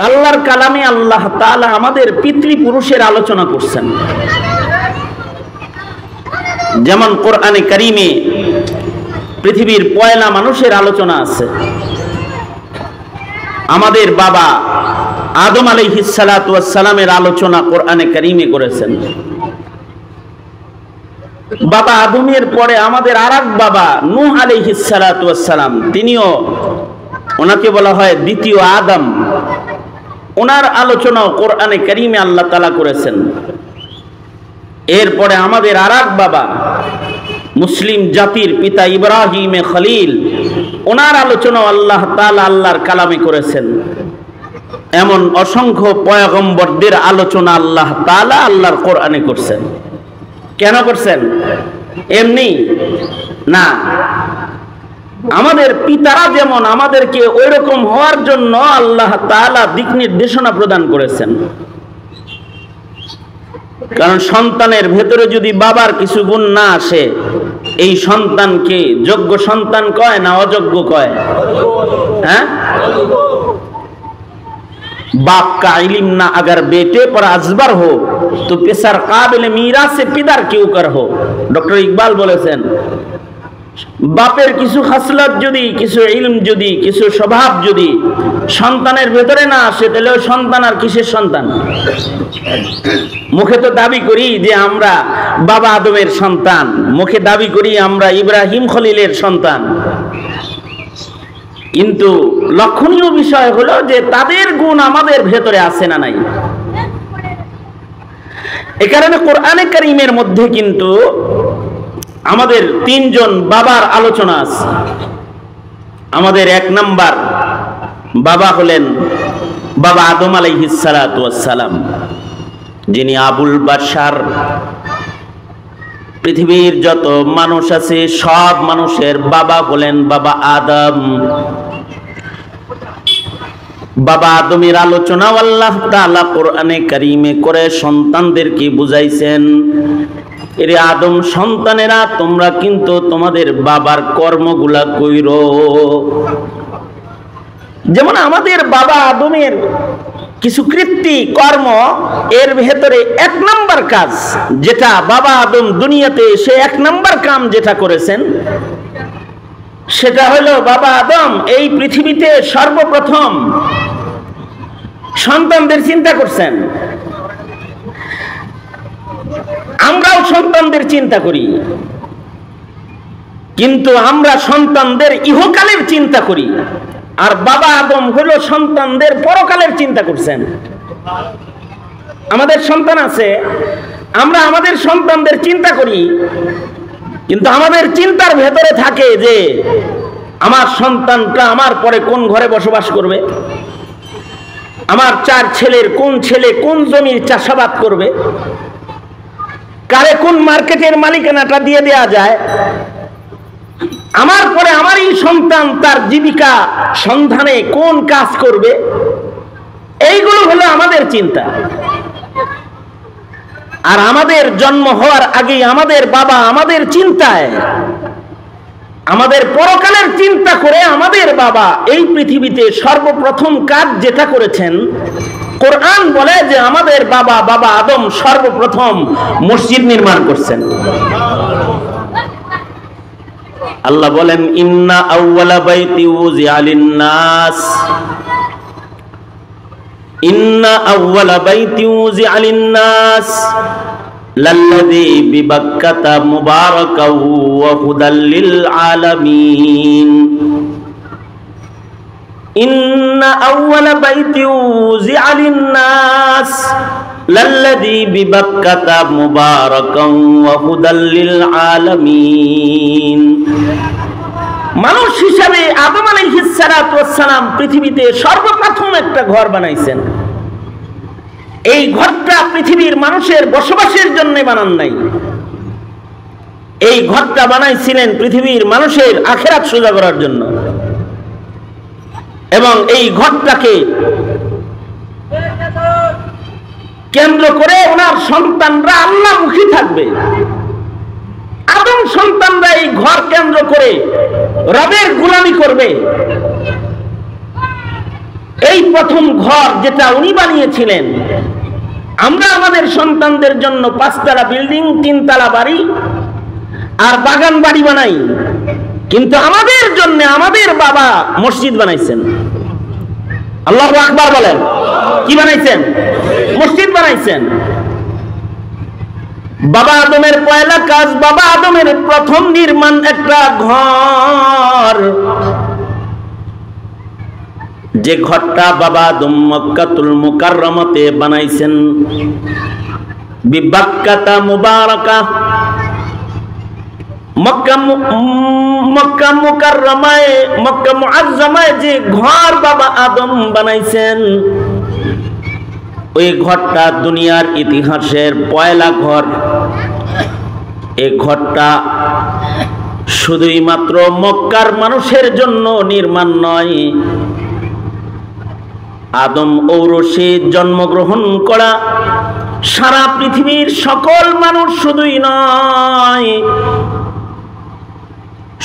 আল্লাহর কালামে আল্লাহ তাআলা আমাদের পিতৃপুরুষের আলোচনা করছেন। যেমন কোরআনে কারিমে পৃথিবীর পয়লা মানুষের আলোচনা আছে। আমাদের বাবা আদম আলাইহিস সালাতু ওয়াস সালামের আলোচনা কোরআনে কারিমে করেছেন। বাবা আদমের পরে আমাদের আরেক বাবা নূহ আলাইহিস সালাতু ওয়াস সালাম, তিনিও, ওনাকে বলা হয় দ্বিতীয় আদম। ওনার আলোচনাও কোরআনে কারিমে আল্লাহ তাআলা করেছেন। এরপরে আমাদের আরেক বাবা মুসলিম জাতির পিতা ইব্রাহিম খলিল, ওনার আলোচনাও আল্লাহ তাআলা আল্লাহর কালামে করেছেন। এমন অসংখ্য পয়গম্বরদের আলোচনা আল্লাহ তাআলা আল্লাহর কোরআনে করছেন। কেন করছেন? এমনি না, আমাদের পিতারা যেমন আমাদেরকে ওই রকম হওয়ার জন্য আল্লাহ তাআলা দিক নির্দেশনা প্রদান করেছেন। কারণ সন্তানের ভেতরে যদি বাবার কিছু গুণ না আসে, এই সন্তানকে যোগ্য সন্তান কয় না অযোগ্য কয়? হ্যাঁ, बाप का इल्म ना अगर बेटे पर अजबर हो तो पेशर काबिल मीरास से पिदार क्यों कर हो। डॉक्टर इकबाल বলেছেন, বাপের কিছু খাসলত যদি, কিছু ইলম যদি, কিছু স্বভাব যদি সন্তানের ভেতরে না আসে, তাহলে ওই সন্তান আর কিসের সন্তান? মুখে তো দাবি করি যে আমরা বাবা আদমের সন্তান, মুখে দাবি করি আমরা ইব্রাহিম খলিলের সন্তান, কিন্তু লক্ষণীয় বিষয় হলো যে তাদের গুণ আমাদের ভেতরে আছে না নাই। এই কারণে কোরআনে কারীমের মধ্যে কিন্তু আমাদের তিনজন বাবার আলোচনা আছে। আমাদের এক নাম্বার বাবা হলেন বাবা আদম আলাইহিস সালাতু ওয়াস সালাম, যিনি আবুল বাশার। পৃথিবীর যত মানুষ আছে সব মানুষের বাবা হলেন বাবা আদম। বাবা আদমের আলোচনা আল্লাহ তাআলা কোরআনে কারীমে করে সন্তানদেরকে বুঝাইছেন, এরে আদম সন্তানেরা তোমরা কিন্তু তোমাদের বাবার কর্মগুলা কইরো। যেমন আমাদের বাবা আদমের কিছু কৃত্তি কর্ম, এর ভেতরে এক নাম্বার কাজ যেটা বাবা আদম দুনিয়াতে এসে এক নাম্বার কাম যেটা করেছেন, সেটা হলো বাবা আদম এই পৃথিবীতে সর্বপ্রথম সন্তানদের চিন্তা করছেন। আমরাও সন্তানদের চিন্তা করি, কিন্তু আমরা সন্তানদের ইহকালের চিন্তা করি, আর বাবা আদম হলো সন্তানদের পরকালের চিন্তা করছেন। আমাদের সন্তান আছে, আমরা আমাদের সন্তানদের চিন্তা করি, কিন্তু আমাদের চিন্তার ভেতরে থাকে যে আমার সন্তানটা আমার পরে কোন ঘরে বসবাস করবে, আমার চার ছেলের কোন ছেলে কোন জমির চাষাবাদ করবে, কারে কোন মার্কেটের মালিকানাটা দিয়ে দেয়া যায়, আমার পরে আমারই সন্তান তার জীবিকা সন্ধানে কোন কাজ করবে। এইগুলো হলো আমাদের চিন্তা। আর আমাদের জন্ম হওয়ার আগেই আমাদের বাবা আমাদের চিন্তায়, আমাদের পরকালের চিন্তা করে আমাদের বাবা এই পৃথিবীতে সর্বপ্রথম কাজ যেটা করেছেন, কোরআন বলে যে আমাদের বাবা বাবা আদম সর্বপ্রথম মসজিদ নির্মাণ করছেন। আল্লাহ বলেন, ইন্না আউওয়ালা বাইতি উযিআ লিন-নাস, ইন্না আউওয়ালা বাইতি উযিআ লিন-নাস লাল্লাযী বিবাক্কাতা মুবারাকাও ওয়া হুদাল লিল আলামিন। ইন্না আউওয়ালা বাইতি উযিআ লিন-নাস লাল্লাযী বিবাক্কাতা মুবারাকাও ওয়া হুদাল লিল আলামিন। মানুষ হিসাবে আদম আলাইহিস সালাতু ওয়াস সালাম পৃথিবীতে সর্বপ্রথম একটা ঘর বানাইছেন। এই ঘরটা পৃথিবীর মানুষের বসবাসের জন্য বানান নাই, এই ঘরটা বানাইছিলেন পৃথিবীর মানুষের আখিরাত সোজা করার জন্য। এবং এই ঘরটাকে কেন্দ্র করে ওনার সন্তানরা আল্লাহমুখী থাকবে। আদম সন্তানরা এই ঘর কেন্দ্র করে রবের গোলামি করবে। এই প্রথম ঘর যেটা উনি বানিয়েছিলেন, আমরা আমাদের সন্তানদের জন্য 5 তলা বিল্ডিং, 3 তলা বাড়ি আর বাগান বাড়ি বানাই, কিন্তু আমাদের জন্য আমাদের বাবা মসজিদ বানাইছেন। আল্লাহু আকবার বলেন। কি বানাইছেন? মসজিদ বানাইছেন। বাবা আদমের পয়লা কাজ, বাবা আদমের প্রথম নির্মাণ একটা ঘর, যে ঘরটা বাবা আদম মক্কাতুল মুকাররমাতে বানাইছেন। বিবাক্কাতা মুবারাকা, মক্কা মুকাররমায়, মক্কা মুআজ্জামায় যে ঘর বাবা আদম বানাইছেন, ওই ঘরটা দুনিয়ার ইতিহাসের পয়লা ঘর। এই ঘরটা শুধুই মাত্র মক্কার মানুষের জন্য নির্মাণ নয়, আদম ঔরসে জন্মগ্রহণ করা সারা পৃথিবীর সকল মানুষ শুধুই নয়,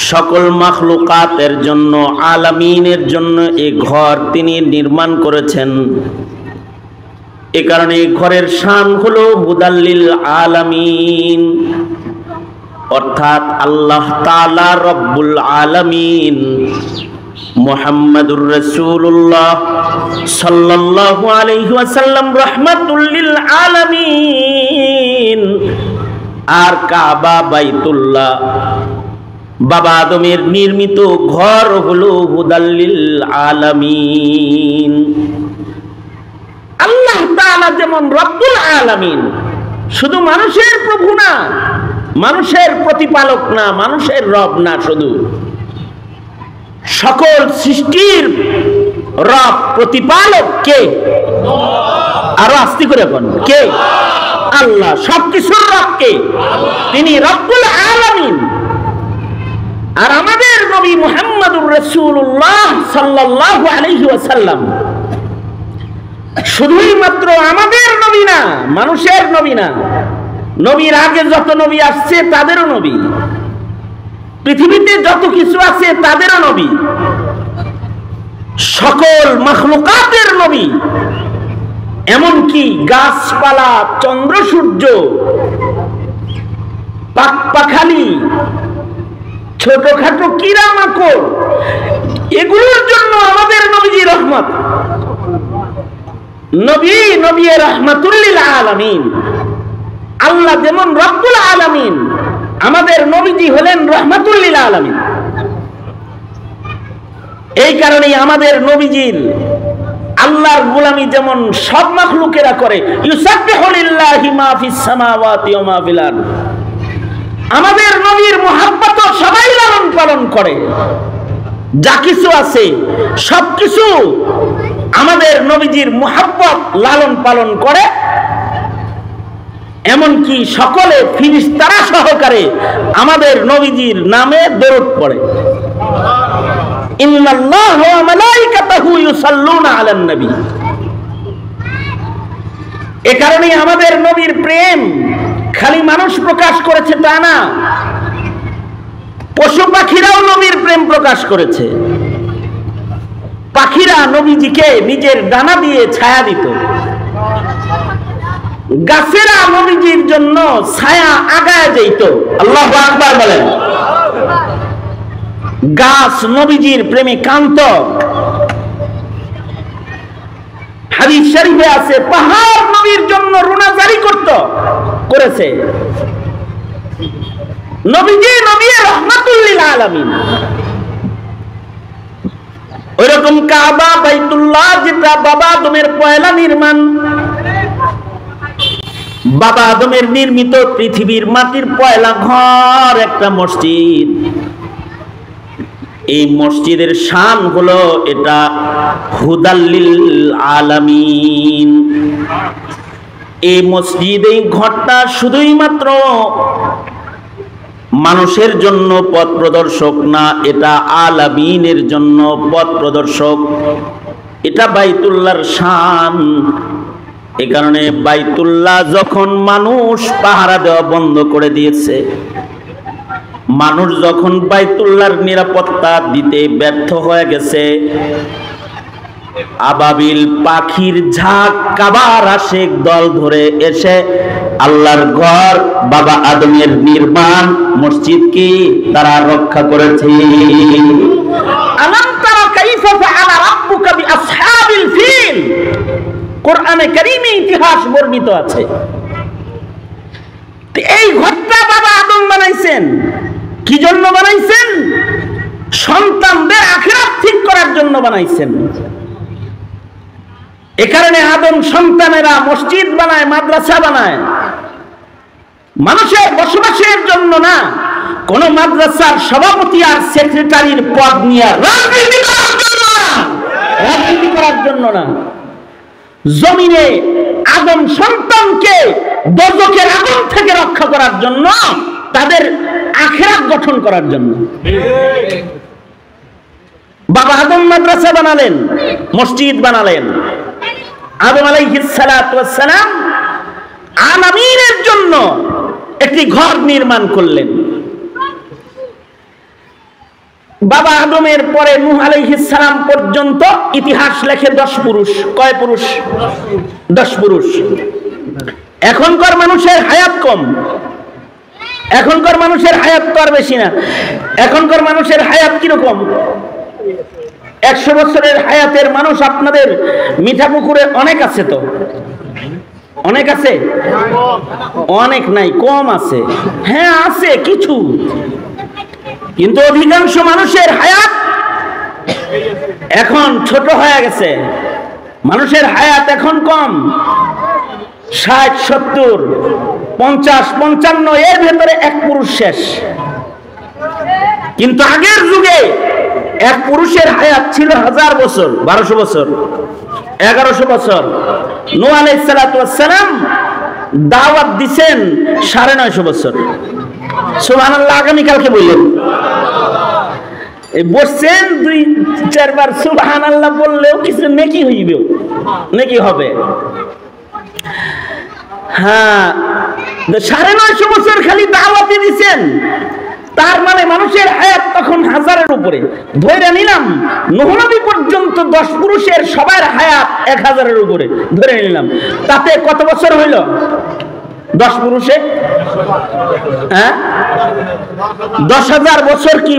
সকল মাখলুকাতের জন্য, আলামিনের জন্য এই ঘর তিনি নির্মাণ করেছেন। এ কারণে ঘরের শান হলো হুদাল্লিল আলামিন, অর্থাৎ আল্লাহ তাআলা রব্বুল আলামিন মুহাম্মাদুর রাসূলুল্লাহ সাল্লাল্লাহু আলাইহি ওয়াসাল্লাম রাহমাতুল লিল আলামিন। আর কাবা বাইতুল্লাহ বাবা আদমের নির্মিত ঘর হলো হুদাল্লিল আলামিন। আল্লাহ তাআলা যেমন রব্বুল আলামিন, শুধু মানুষের প্রভু না, মানুষের প্রতিপালক না, মানুষের রব না, শুধু সকল সৃষ্টির রব প্রতিপালক কে? আরো আস্তে করে বলুন, কে? আল্লাহ। সবকিছুর রব কে? তিনি রব্বুল আলামিন। আর আমাদের নবী মুহাম্মদুর রাসূলুল্লাহ সাল্লাল্লাহু আলাইহি ওয়াসাল্লাম শুধুই মাত্র আমাদের নবী না, মানুষের নবী না, নবীর আগে যত নবী আসছে তাদেরও নবী, পৃথিবীতে যত কিছু আছে তাদেরও নবী, সকল মাখলুকাতের নবী, এমনকি গাছপালা, চন্দ্র সূর্য, পাখপাখালি, ছোটখাটো কিরা মাকড়, এগুলোর জন্য আমাদের নবীজি রহমত। নবী নবী রাহমাতুল লিল আলামিন। আল্লাহ যেমন রব্বুল আলামিন, আমাদের নবীজি হলেন রাহমাতুল লিল আলামিন। এই কারণেই আমাদের নবীজির আল্লাহর গোলামি যেমন সব মাখলুকেরা করে, ইউসাব্বিহু লিল্লাহি মা ফিস সামাওয়াতি ওয়া মা ফিল আরদ, আমাদের নবীর মুহাব্বত সবাই লালন পালন করে। যা কিছু আছে সবকিছু আমাদের নবীজির মুহাব্বত লালন পালন করে, এমনকি সকলে ফেরেশতারা সহকারে আমাদের নবীজির নামে দরুদ পড়ে। ইন্নাল্লাহা ওয়া মালাইকাতাহু ইউসাল্লুনা আলান নবী। এ কারণেই আমাদের নবীর প্রেম খালি মানুষ প্রকাশ করেছে তা না, পশু পাখিরাও নবীর প্রেম প্রকাশ করেছে। পাখিরা নবীজিকে নিজের ডানা দিয়ে ছায়া দিত, গাছেরা নবীজির জন্য ছায়া আগায় যেত। আল্লাহু আকবার বলেন। গাছ নবীজির প্রেমে কান্ত। হাদিস শরীফে আছে, পাহাড় নবীর জন্য রুনা জারি করেছে। নবীজি নবী রাহমাতুল লিল আলামিন। ওইরকম কাবা বাইতুল্লাহ যেটা বাবা আদমের পয়লা নির্মাণ, বাবা আদমের নির্মিত পৃথিবীর মাটির পয়লা ঘর একটা মসজিদ। এই মসজিদের শান হলো এটা হুদাল্লিল আলামিন। এই মসজিদ, এই ঘরটা শুধুই মাত্র মানুষের জন্য পথ প্রদর্শক না, এটা আলামিনের জন্য পথ প্রদর্শক। এটা বাইতুল্লাহর শান। এ কারণে বাইতুল্লাহ যখন মানুষ পাহারা দেওয়া বন্ধ করে দিয়েছে, মানুষ যখন বাইতুল্লাহর নিরাপত্তা দিতে ব্যর্থ হয়ে গেছে, আবাবিল পাখির ঝাঁক কাবার আশিক দল ধরে এসে আল্লাহর ঘর বাবা আদমের নির্মাণ মসজিদকে তারা রক্ষা করেছে। আলাম তারা কাইফা ফাআলা রাব্বুকা বিআসহাবিল ফিল, কোরআনে কারীমে ইতিহাস বর্ণিত আছে। এই ঘরটা বাবা আদম বানাইছেন, কি জন্য বানাইছেন? সন্তানদের আখিরাত ঠিক করার জন্য বানাইছেন। এ কারণে আদম সন্তানেরা মসজিদ বানায়, মাদ্রাসা বানায়, মানুষের বসবাসের জন্য না, কোন মাদ্রাসার সভাপতি আর সেক্রেটারির পদ নিয়ে রাজনীতি করার জন্য না। জমিনে আদম সন্তানকে দোজখের আগুন থেকে রক্ষা করার জন্য, তাদের আখিরাত গঠন করার জন্য। বাবা আদম মাদ্রাসা বানালেন, মসজিদ বানালেন। আদম আলাইহিস সালাতু ওয়াস সালাম আলামিনের জন্য একটি ঘর নির্মাণ করলেন। বাবা আদমের পরে নূহ আলাইহিস সালাম পর্যন্ত ইতিহাস লেখে 10 পুরুষ। কয় পুরুষ? 10 পুরুষ। এখনকার মানুষের হায়াত কম, এখনকার মানুষের হায়াত তো আর বেশি না। এখনকার মানুষের হায়াত কিরকম? 100 বছরের হায়াতের মানুষ আপনাদের মিঠাপুকুরে অনেক আছে, তো অনেক আছে, অনেক নাই, কম আছে। হ্যাঁ আছে কিছু, কিন্তু অধিকাংশ মানুষের হায়াত এখন ছোট হয়ে গেছে। মানুষের হায়াত এখন কম, 60, 70, 50, 55, এর ভেতরে এক পুরুষ শেষ। কিন্তু আগের যুগে এক পুরুষের হায়াত ছিল 1000 বছর, 1200 বছর, 1100 বছর। নূহ আলাইহিস সালাতু ওয়াস সালাম দাওয়াত দিবেন 950 বছর। সুবহানাল্লাহ, আগামী কালকে বললেন। এই বসছেন 2-4 বার সুবহানাল্লাহ বললেও কিছু নেকি হইবে, নেকি হবে। হ্যাঁ, 950 বছর খালি দাওয়াতই দিবেন, তার মানে মানুষের হায়াত তখন 1000-এর উপরে। ধরে নিলাম নূহ নবী পর্যন্ত 10 পুরুষের সবার হায়াত 1000-এর উপরে ধরে নিলাম, তাতে কত বছর হইল 10 পুরুষে? হ্যাঁ, 10,000 বছর। কি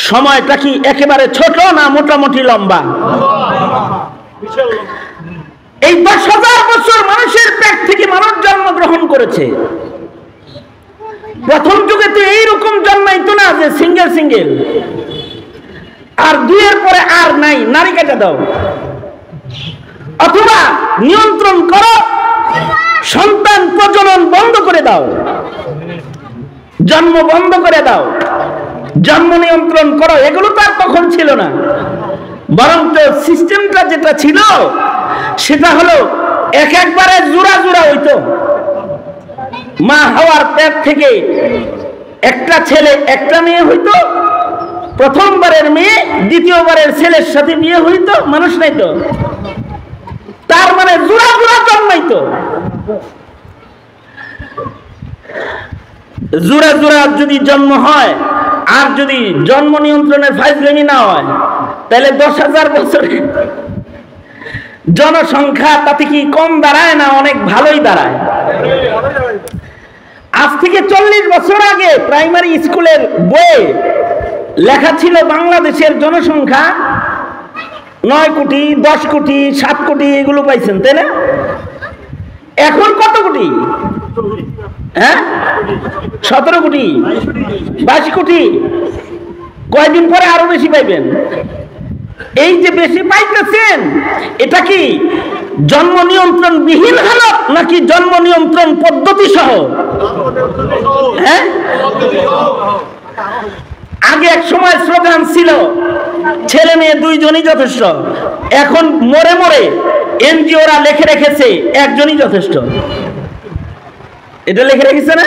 সময়টা কি একেবারে ছোট না মোটামুটি লম্বা? এই 10,000 বছর মানুষের পেট থেকে মানুষ জন্মগ্রহণ করেছে। প্রথম যুগে তো এইরকম জন্মাইতো না যে সিঙ্গেল সিঙ্গেল, আর 2-এর পরে আর নাই, নারী কেটে দাও, অথবা নিয়ন্ত্রণ করো, সন্তান প্রজনন বন্ধ করে দাও, জন্ম বন্ধ করে দাও, জন্ম নিয়ন্ত্রণ করো। এগুলো তো আর তখন ছিল না, বরং তো সিস্টেমটা যেটা ছিল সেটা হলো একবারে জোড়া জোড়া হইতো। মা হাওয়ার পেট থেকে একটা ছেলে একটা মেয়ে হইতো, প্রথমবারের মেয়ে দ্বিতীয়বারের ছেলের সাথে বিয়ে হইতো, মানুষ নাই তো, তার মানে জোড়া জোড়া জন্মাইতো। জোড়া জোড়া যদি জন্ম হয়, আর যদি জন্ম নিয়ন্ত্রণের ফাইজলামি না হয়, তাহলে 10,000 বছরে জনসংখ্যা তাতে কি কম দাঁড়ায় না অনেক ভালোই দাঁড়ায়? আজ থেকে 40 বছর আগে প্রাইমারি স্কুলের বইয়ে লেখা ছিল বাংলাদেশের জনসংখ্যা 9 কোটি, 10 কোটি, 7 কোটি, এগুলো পাইছেন, তাই না? এখন কত কোটি? হ্যাঁ, 17 কোটি, 22 কোটি। কয়েকদিন পরে আরো বেশি পাইবেন। এই যে বেশি পাইতেছেন, এটা কি জন্ম নিয়ন্ত্রণ বিহীন হালত নাকি জন্ম নিয়ন্ত্রণ পদ্ধতি সহ? হ্যাঁ, আগে এক সময় স্লোগান ছিল ছেলে মেয়ে 2 জনই যথেষ্ট। এখন মরে মরে এনজিওরা লিখে রেখেছে 1 জনই যথেষ্ট। এটা লিখে রেখেছে না?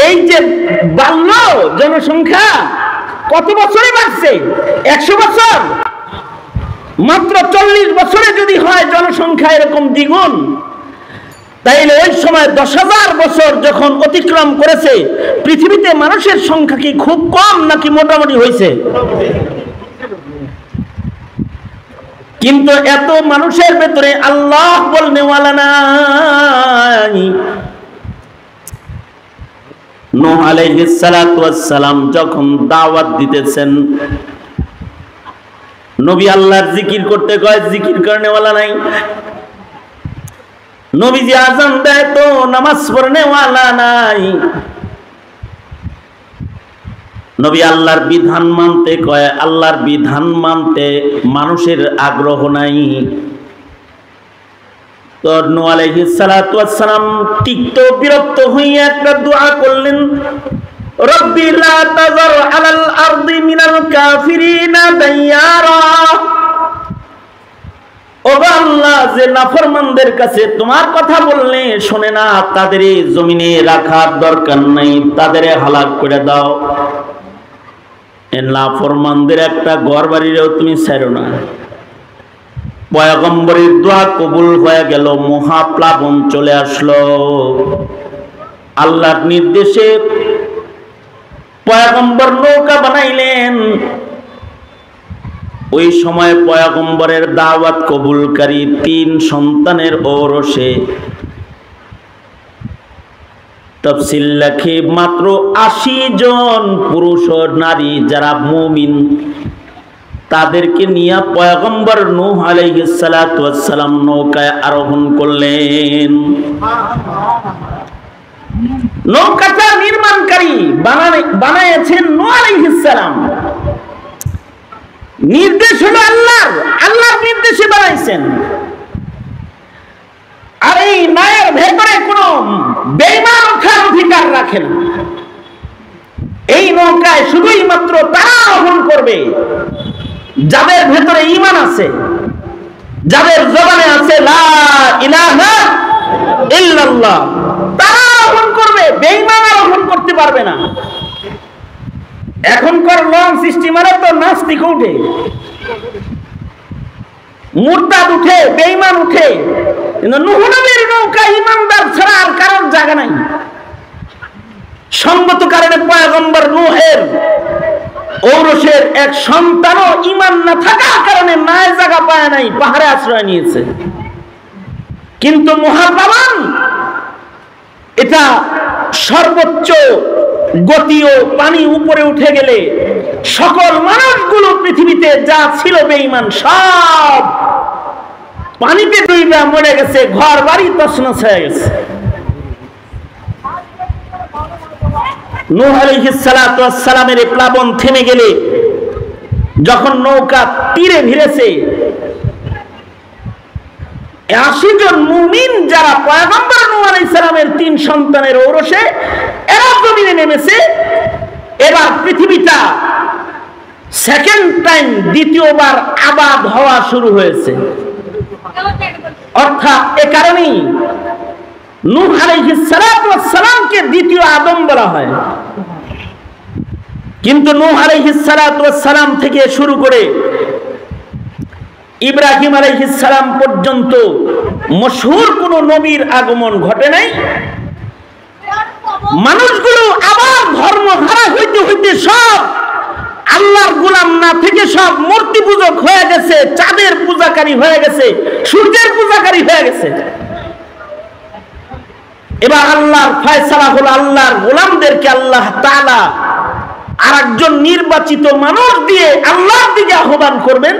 এই যে বাড়ল জনসংখ্যা, কত বছরে বাড়ছে? 100 বছর। মাত্র 40 বছরে যদি হয় জনসংখ্যা এরকম দ্বিগুণ, তাইলে ওই সময় 10,000 বছর যখন অতিক্রম করেছে, পৃথিবীতে মানুষের সংখ্যা কি খুব কম নাকি মোটামুটি হয়েছে? কিন্তু এত মানুষের ভেতরে আল্লাহ বলনেওয়ালা নাই। নূহ আলাইহিস সালাতু ওয়াস সালাম যখন দাওয়াত দিতেছেন, নবী আল্লাহর জিকির করতে কয়, জিকির করনেওয়ালা নাই। নবীজি আযান দেয় তো নামাজ পড়নেওয়ালা নাই। নবী আল্লাহর বিধান মানতে কয়, আল্লাহর বিধান মানতে মানুষের আগ্রহ নাই। তো নূহ আলাইহিস সালাতু ওয়াস সালাম তিক্ত বিরক্ত হয়ে একটা দোয়া করলেন, রব্বি লা তাযার আলাল আরদি মিনাল কাফিরিনা দাইয়ারা। ও আল্লাহ, যে নাফরমানদের কাছে তোমার কথা বললে শোনে না, তাদের জমিনে রাখার দরকার নাই, তাদের হালাক করে দাও। এ নাফরমানদের একটা ঘর বাড়িরও তুমি ছাড়ো না। পয়গম্বরের দোয়া কবুল হয়ে গেল, মহাপ্লাবন চলে আসলো। আল্লাহর নির্দেশে পয়গম্বর নৌকা বানাইলেন। ওই সময় পয়গম্বরের দাওয়াত কবুলকারী 3 সন্তানের ঔরসে তাফসীর লেখে মাত্র 80 জন পুরুষ ও নারী যারা মুমিন, তাদেরকে নিয়ে পয়গম্বর নূহ আলাইহিস সালাতু ওয়াস সালাম নৌকায় আরোহণ করলেন। নৌকাটা নির্মাণকারী বানায়েছেন নূহ আলাইহিস সালাম। নির্দেশ হলো আল্লাহর নির্দেশে বানাইছেন। আর এই নয়ের ভেতরে কোনো বেঈমান ওঠার অধিকার রাখে না। এই নৌকায় শুধুই মাত্র তারা আরোহণ করবে যাদের ভেতরে ঈমান আছে, যাদের জবানে আছে লা ইলাহা ইল্লাল্লাহ, তারা আরোহণ করবে, বেঈমান আরোহণ করতে পারবে না। এখনকার লঞ্চ স্টিমারে তো নাস্তিক উঠে, মুরতাদ উঠে, বেঈমান উঠে, কিন্তু নূহ নবীর নৌকা ঈমানদার ছাড়া আর কারোর জায়গা নাই। সঙ্গত কারণে পয়গম্বর নূহের ঔরসের এক সন্তানও ঈমান না থাকার কারণে নাই জায়গা পায় নাই, পাহাড়ে আশ্রয় নিয়েছে। কিন্তু মহাপ্লাবন এটা সর্বোচ্চ গতি ও পানি উপরে উঠে গেলে সকল মানুষগুলো পৃথিবীতে যা ছিল বেঈমান সব পানিতে ডুবে মরে গেছে, ঘর বাড়ি তছনছ হয়ে গেছে। নূহ আলাইহিস সালাতু ওয়াস সালামের প্লাবন থেমে গেলে যখন নৌকা তীরে ভিড়েছে, 80 জন মুমিন যারা পয়গম্বর নূহ আলাইহিস সালামের 3 সন্তানের ঔরসে, এরা জমিনে নেমেছে। এবার পৃথিবীটা সেকেন্ড টাইম, দ্বিতীয়বার আবাদ হওয়া শুরু হয়েছে। অর্থাৎ এ কারণেই নূহ আলাইহিস সালাতু ওয়াস সালামকে দ্বিতীয় আদম বলা হয়। কিন্তু নূহ আলাইহিস সালাতু ওয়াস সালাম থেকে শুরু করে ইব্রাহিম আলাইহিস সালাম পর্যন্ত মশহুর কোন নবীর আগমন ঘটে নাই। মানুষগুলো আবার ধর্ম হারা হইতে হইতে সব আল্লাহর গোলাম না থেকে সব মূর্তি পূজক হয়ে গেছে, চাঁদের পূজাকারী হয়ে গেছে, সূর্যের পূজাকারী হয়ে গেছে। এবার আল্লাহর ফয়সালা হলো আল্লাহর গোলামদেরকে আল্লাহ তাআলা আরেকজন নির্বাচিত মানুষ দিয়ে আল্লাহর দিকে আহ্বান করবেন।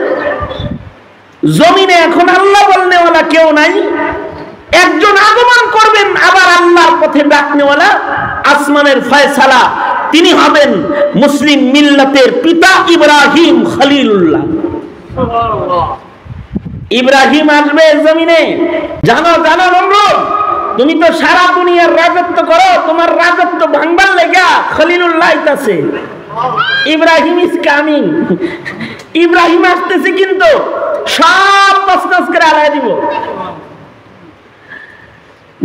জমিনে এখন আল্লাহ বলনেওয়ালা কেউ নাই, একজন আগমন করবেন আবার আল্লাহর পথে ডাকনেওয়ালা, আসমানের ফয়সালা, তিনি হবেন মুসলিম মিল্লাতের পিতা ইব্রাহিম খলিলুল্লাহ। ইব্রাহিম আসবে জমিনে। জানো জানো নমরুদ, তুমি তো সারা দুনিয়ার রাজত্ব করো, তোমার রাজত্ব ভাঙবার লেগা খলিলুল্লাহ আইতাছে। Ibrahim is coming. ইব্রাহিম আসতেছে, কিন্তু সব তছনছ করে আলাদা দিব।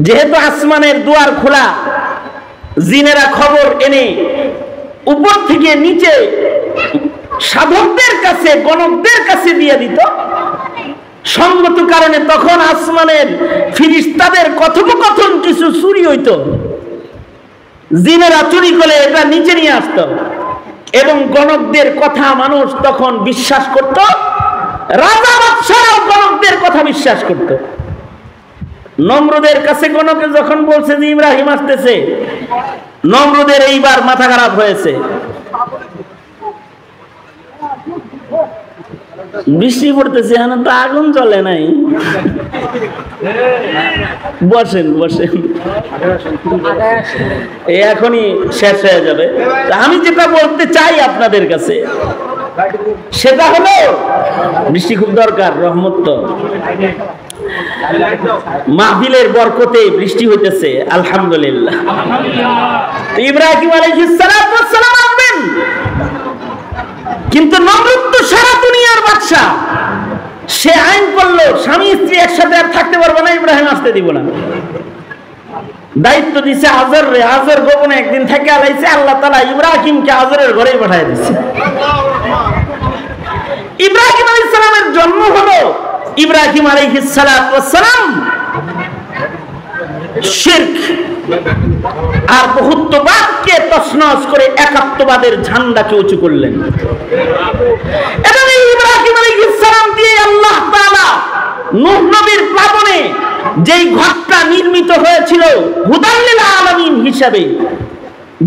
যেহেতু আসমানের দুয়ার খোলা, জিনেরা খবর এনে উপর থেকে নিচে সাধকদের কাছে, গণকদের কাছে দিয়ে দিত। সঙ্গত কারণে তখন আসমানের ফিরিস্তাদের কথোপকথন কিছু চুরি হইত, জিনেরা চুরি করে এটা নিচে নিয়ে আসত, এবং গণকদের কথা মানুষ তখন বিশ্বাস করত। রাজা বাদশারা কথা বিশ্বাস করত। নমরুদের কাছে কোনকে যখন বলছে যে ইব্রাহিম আসতেছে, নমরুদের এইবার মাথা খারাপ হয়েছে। বৃষ্টি পড়তেছে, এখন তো আগুন জ্বলে নাই। বসেন বসেন, এখনই শেষ হয়ে যাবে। আমি যেটা বলতে চাই আপনাদের কাছে সেটা হলো, বৃষ্টি খুব দরকার, রহমত তো। মাহফিলের বরকতে বৃষ্টি হইতেছে, আলহামদুলিল্লাহ। ইব্রাহিম আলাইহিস সালাম আসবেন, কিন্তু নমরুদ তো সারা দুনিয়ার বাদশা। সে আইন করলো স্বামী স্ত্রী একসাথে আর থাকতে পারবে না, ইব্রাহিম আসতে দিব না। দায়িত্ব দিছে আজর রে। আজর গোপনে একদিন থেকে আলাইছে, আল্লাহ তাআলা ইব্রাহিমকে আজরের ঘরেই পাঠিয়ে দিচ্ছে। ইব্রাহিম আলাইহিস সালামের জন্ম হলো, ইব্রাহিম আলাইহিস সালাম শিরক আর বহুত্ববাদকে তছনছ করে একাত্মবাদের ঝান্ডাকে উঁচু করলেন। এবং ইব্রাহিম আলাইহিস সালাম দিয়ে আল্লাহ তাআলা নূহ নবীর প্লাবনে যেই ঘরটা নির্মিত হয়েছিল হুদাল লিল আলামিন হিসাবে,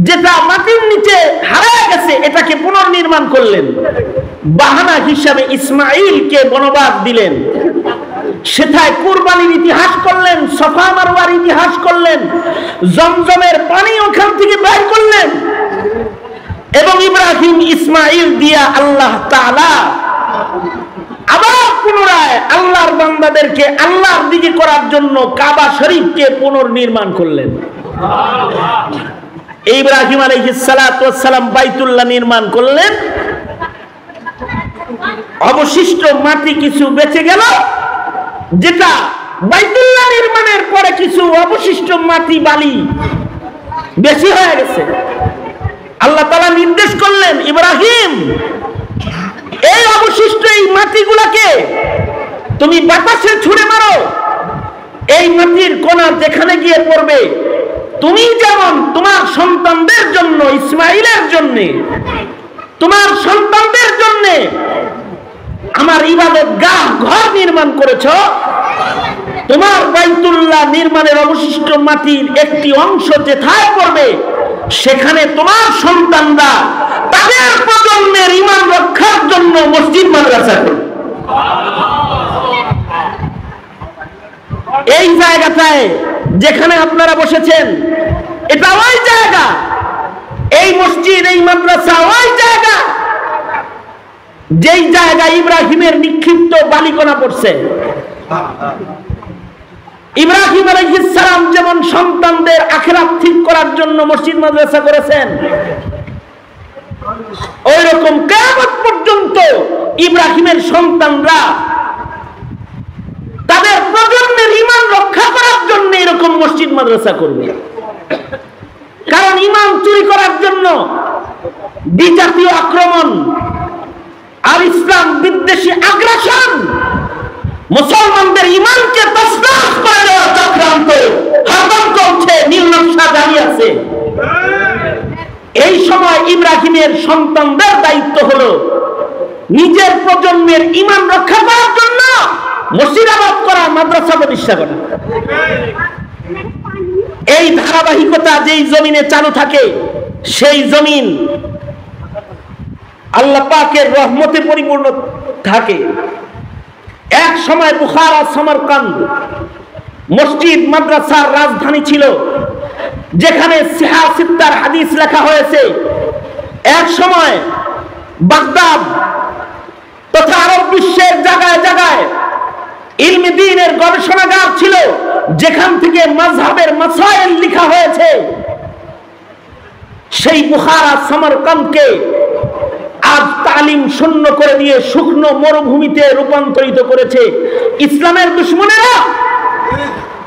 যেটা মাটির নিচে হারিয়ে গেছে, এটাকে পুনর্নির্মাণ করলেন। বাহানা হিসাবে ইসমাঈলকে বনবাস দিলেন। সেথায় কুরবানির ইতিহাস করলেন, সফা মারওয়ার ইতিহাস করলেন, জমজমের পানি ওখান থেকে বের করলেন। এবং ইব্রাহিম ইসমাঈল দিয়া আল্লাহ তাআলা আবার পুনরায় আল্লাহর বান্দাদেরকে আল্লাহর দিকে করার জন্য কাবা শরীফকে পুনর্নির্মাণ করলেন। ইব্রাহিম আলাইহিস সালাম বাইতুল্লাহ নির্মাণ করলেন। অবশিষ্ট মাটি কিছু বেঁচে গেল, যেটা বাইতুল্লাহ নির্মাণের পরে কিছু অবশিষ্ট মাটি বালি বেশি হয়ে গেছে। আল্লাহ তাআলা নির্দেশ করলেন, ইব্রাহিম এই অবশিষ্ট এই মাটিগুলোকে তুমি বাতাসে ছুঁড়ে মারো। এই মাটির কণা যেখানে গিয়ে পড়বে, তুমি যেমন তোমার সন্তানদের জন্য, ইসমাঈলের জন্য, তোমার সন্তানদের জন্য আমার ইবাদতগাহ ঘর নির্মাণ করেছো, তোমার বাইতুল্লাহ নির্মাণের অবশিষ্ট মাটির একটি অংশ যেথায় পড়বে, সেখানে তোমার সন্তানরা তাদের প্রজন্মের ঈমান রক্ষার জন্য মসজিদ মাদ্রাসা করবে। এই জায়গাটায় যেখানে আপনারা বসেছেন, এটা ওই জায়গা। এই মসজিদ, এই মাদ্রাসা ওই জায়গা যেই জায়গায় ইব্রাহিমের নিক্ষিপ্ত বালিকণা পড়ছে। ইব্রাহিম আলাইহিস সালাম যেমন সন্তানদের আখিরাত ঠিক করার জন্য মসজিদ মাদ্রাসা করেছেন, ওই রকম কিয়ামত পর্যন্ত ইব্রাহিমের সন্তানরা তাদের প্রজন্মের ঈমান রক্ষা করার জন্য এরকম মসজিদ মাদ্রাসা করবে। কারণ ঈমান চুরি করার জন্য বিজাতীয় আক্রমণ আর ইসলাম বিদ্বেষী আগ্রাসন, মুসলমানদের ঈমানকে তছনছ করে দেওয়ার চক্রান্ত হরদম চলছে, নীল নকশা জারি আছে। এই সময় ইব্রাহিমের সন্তানদের দায়িত্ব হলো নিজের প্রজন্মের ঈমান রক্ষা করার জন্য মসজিদ আবাদ করা, মাদ্রাসা প্রতিষ্ঠা করা। এই ধারাবাহিকতা যেই জমিনে চালু থাকে, সেই জমিন আল্লাহ পাকের রহমতে পরিপূর্ণ থাকে। এক সময় বুখারা, সমরকান্দ মসজিদ মাদ্রাসার রাজধানী ছিল, যেখানে সিহা সিত্তার হাদিস লেখা হয়েছে। এক সময় বাগদাদ তথা আরব বিশ্বের জায়গায় জায়গায় ইলমে দ্বীনের গবেষণাগার ছিল, যেখান থেকে মাযহাবের মাসাইল লেখা হয়েছে। সেই বুখারা, সমরকান্দকে আজ তালিম শূন্য করে দিয়ে শুকনো মরুভূমিতে রূপান্তরিত করেছে ইসলামের দুশমনেরা।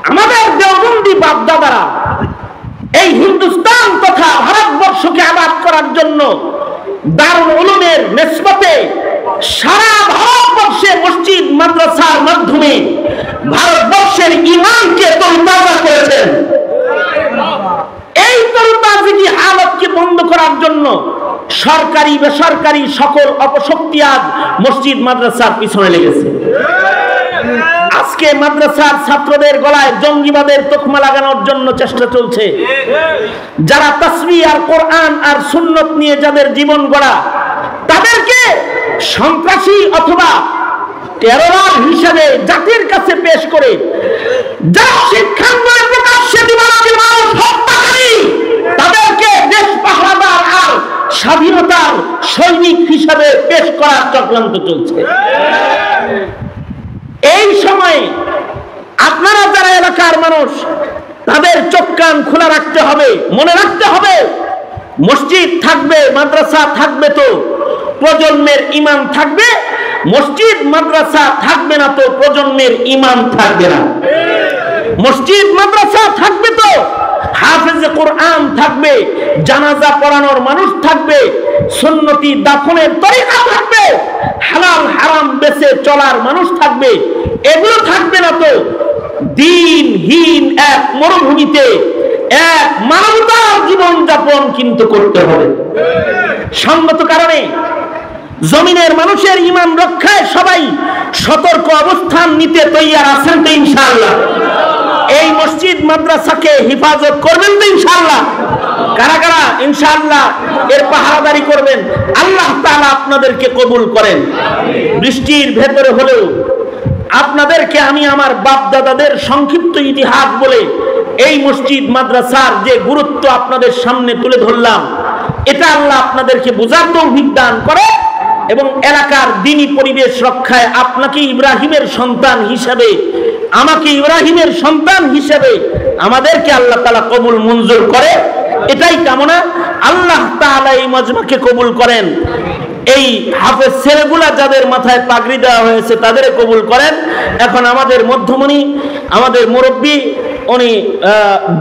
আমাদের দেওবন্দি বাপদাদারা এই হিন্দুস্তান তথা ভারতবর্ষকে আবাদ করার জন্য দারুল উলুমের নিসবতে সারা ভারতবর্ষে মসজিদ মাদ্রাসার মাধ্যমে ভারতবর্ষের ঈমানকে তরতাজা করেছেন। এই তরতাজগি হালতকে বন্ধ করার জন্য সরকারি বেসরকারি সকল অপশক্তি আজ মসজিদ মাদ্রাসার পিছনে লেগেছে। আজকে মাদ্রাসার ছাত্রদের গলায় জঙ্গিবাদের তকমা লাগানোর জন্য চেষ্টা চলছে। যারা তাসবিহ আর কোরআন আর সুন্নত নিয়ে যাদের জীবন গড়া, তাদেরকে সন্ত্রাসী অথবা টেররার হিসেবে জাতির কাছে পেশ করে যারা শিক্ষাঙ্গনে প্রকাশ্যে দিবালোকে মানুষ হত্যাকারী, তাদেরকে দেশ পাহারাদার আর স্বাধীনতার সৈনিক হিসেবে পেশ করার চক্রান্ত চলছে। এই সময়ে আপনারা যারা এলাকার মানুষ, তাদের চোখ কান খোলা রাখতে হবে, মনে রাখতে হবে মসজিদ থাকবে, মাদ্রাসা থাকবে তো প্রজন্মের ঈমান থাকবে, মসজিদ মাদ্রাসা থাকবে না তো প্রজন্মের ঈমান থাকবে না। মসজিদ মাদ্রাসা থাকবে তো হাফেজে কোরআন থাকবে, জানাজা পড়ানোর মানুষ থাকবে, সুন্নতি দাফনের তরিকা থাকবে, হালাল হারাম বেঁচে চলার মানুষ থাকবে। এগুলো থাকবে না তো দিনহীন এক মরুভূমিতে এক মানবতার জীবন যাপন কিন্তু করতে হবে। সঙ্গত কারণে জমিনের মানুষের ঈমান রক্ষায় সবাই সতর্ক অবস্থান নিতে তৈয়ার আছেন তো ইনশাআল্লাহ? এই মসজিদ মাদ্রাসাকে হেফাজত করবেন তো ইনশাআল্লাহ? কারা কারা ইনশাআল্লাহ এর পাহারাদারি করবেন? আল্লাহ তাআলা আপনাদেরকে কবুল করেন। বৃষ্টির ভেতরে হলেও আপনাদেরকে আমি আমার বাপ দাদাদের সংক্ষিপ্ত ইতিহাস বলে এই মসজিদ মাদ্রাসার যে গুরুত্ব আপনাদের সামনে তুলে ধরলাম, এটা আল্লাহ আপনাদেরকে বোঝার তৌফিক দান করে এবং এলাকার দ্বীনি পরিবেশ রক্ষায় আপনাকে ইব্রাহিমের সন্তান হিসেবে, আমাকে ইব্রাহিমের সন্তান হিসেবে আমাদেরকে আল্লাহ তাআলা কবুল মঞ্জুর করে, এটাই কামনা। আল্লাহ তাআলা এই মজমাকে কবুল করেন। এই হাফেজ ছেলেগুলা যাদের মাথায় পাগড়ি দেওয়া হয়েছে তাদের কবুল করেন। এখন আমাদের মধ্যমণি, আমাদের মুরব্বী, উনি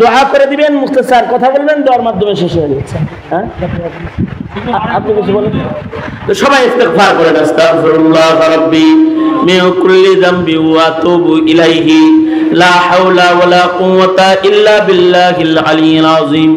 দোয়া করে দিবেন। মুখতাসার কথা বলবেন, দোয়ার মাধ্যমে শেষ হয়ে যাচ্ছে। হ্যাঁ, আপনি কিছু বলেন তো সবাই ইস্তিগফার করেন। আস্তাগফিরুল্লাহ রাব্বি মিন কুল্লি যামবি ওয়া আতুবু ইলাইহি লা হাওলা ওয়ালা কুওয়াতা ইল্লা বিল্লাহিল আলিয়্যিল আযীম।